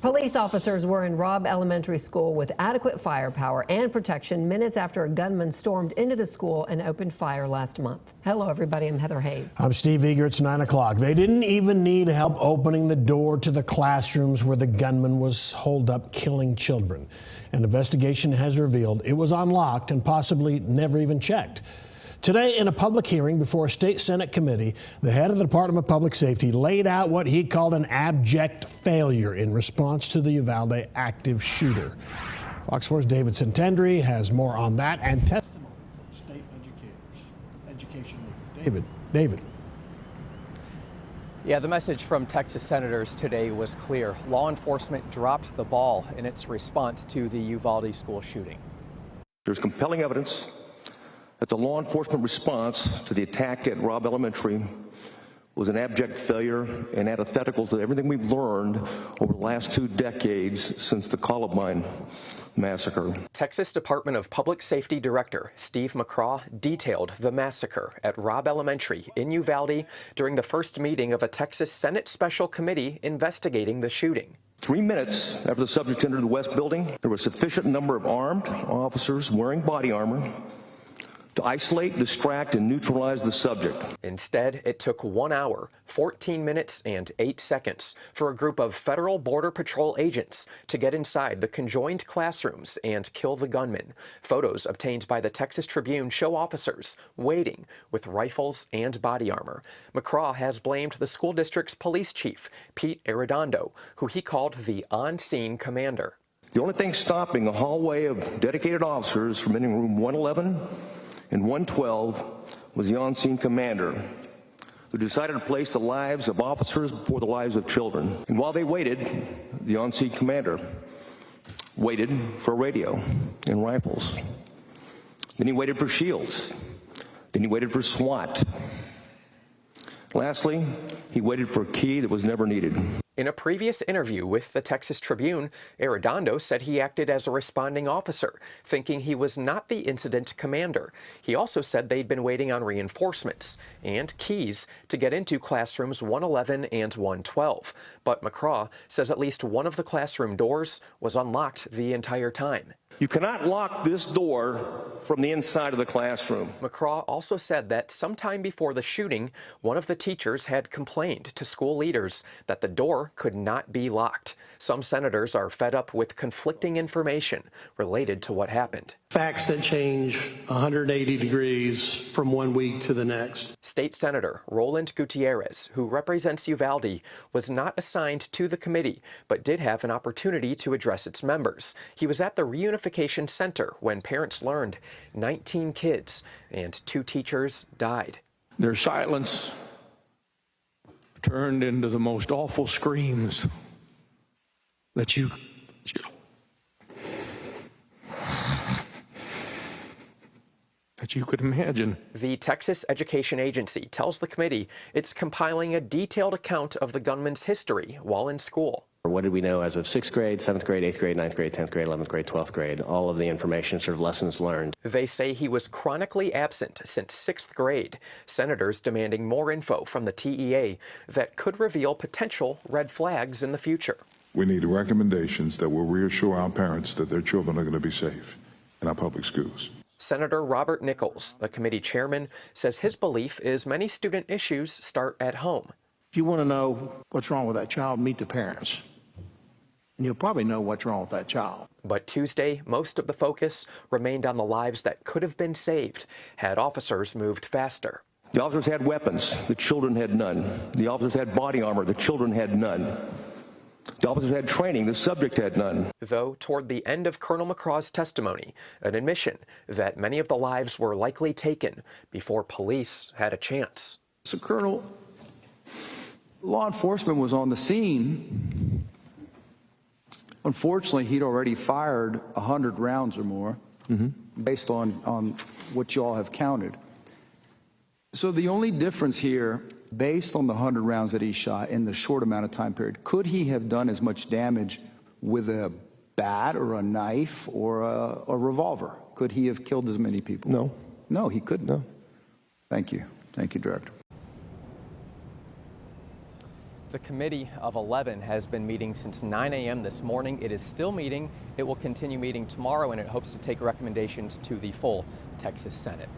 Police officers were in Robb Elementary School with adequate firepower and protection minutes after a gunman stormed into the school and opened fire last month. Hello, everybody. I'm Heather Hayes. I'm Steve Eager. It's 9 o'clock. They didn't even need help opening the door to the classrooms where the gunman was holed up killing children. An investigation has revealed it was unlocked and possibly never even checked. Today, in a public hearing before a state Senate committee, the head of the Department of Public Safety laid out what he called an abject failure in response to the Uvalde active shooter. Fox 4's David Santendri has more on that and testimony from state education leader. David. Yeah, the message from Texas senators today was clear. Law enforcement dropped the ball in its response to the Uvalde school shooting. There's compelling evidence that the law enforcement response to the attack at Robb Elementary was an abject failure and antithetical to everything we've learned over the last 2 decades since the Columbine massacre. Texas Department of Public Safety Director Steve McCraw detailed the massacre at Robb Elementary in Uvalde during the first meeting of a Texas Senate Special Committee investigating the shooting. 3 minutes after the subject entered the West Building, there was a sufficient number of armed officers wearing body armor to isolate, distract, and neutralize the subject. Instead, it took 1 hour, 14 minutes, and 8 seconds for a group of Federal Border Patrol agents to get inside the conjoined classrooms and kill the gunman. Photos obtained by the Texas Tribune show officers waiting with rifles and body armor. McCraw has blamed the school district's police chief, Pete Arredondo, who he called the on-scene commander. The only thing stopping a hallway of dedicated officers from entering room 111 and 112 was the on-scene commander, who decided to place the lives of officers before the lives of children. And while they waited, the on-scene commander waited for a radio and rifles. Then he waited for shields. Then he waited for SWAT. Lastly, he waited for a key that was never needed. In a previous interview with the Texas Tribune, Arredondo said he acted as a responding officer, thinking he was not the incident commander. He also said they'd been waiting on reinforcements and keys to get into classrooms 111 and 112. But McCraw says at least one of the classroom doors was unlocked the entire time. You cannot lock this door from the inside of the classroom. McCraw also said that sometime before the shooting, one of the teachers had complained to school leaders that the door could not be locked. Some senators are fed up with conflicting information related to what happened. Facts that change 180 degrees from 1 week to the next. State Senator Roland Gutierrez, who represents Uvalde, was not assigned to the committee, but did have an opportunity to address its members. He was at the Reunification Center when parents learned 19 kids and 2 teachers died. Their silence turned into the most awful screams that you could imagine. The Texas Education Agency tells the committee it's compiling a detailed account of the gunman's history while in school. What did we know as of 6th grade, 7th grade, 8th grade, 9th grade, 10th grade, 11th grade, 12th grade, all of the information, sort of lessons learned. They say he was chronically absent since 6th grade. Senators demanding more info from the TEA that could reveal potential red flags in the future. We need recommendations that will reassure our parents that their children are going to be safe in our public schools. Senator Robert Nichols, the committee chairman, says his belief is many student issues start at home. If you want to know what's wrong with that child, meet the parents. And you'll probably know what's wrong with that child. But Tuesday, most of the focus remained on the lives that could have been saved had officers moved faster. The officers had weapons, the children had none. The officers had body armor, the children had none. The officers had training, the subject had none. Though toward the end of Colonel McCraw's testimony, an admission that many of the lives were likely taken before police had a chance. So, Colonel, law enforcement was on the scene. Unfortunately, he'd already fired 100 rounds or more, based on what you all have counted. So the only difference here, based on the 100 rounds that he shot in the short amount of time period, could he have done as much damage with a bat or a knife or a revolver? Could he have killed as many people? No. No, he couldn't. No. Thank you. Thank you, Director. The committee of 11 has been meeting since 9 a.m. this morning. It is still meeting. It will continue meeting tomorrow, and it hopes to take recommendations to the full Texas Senate.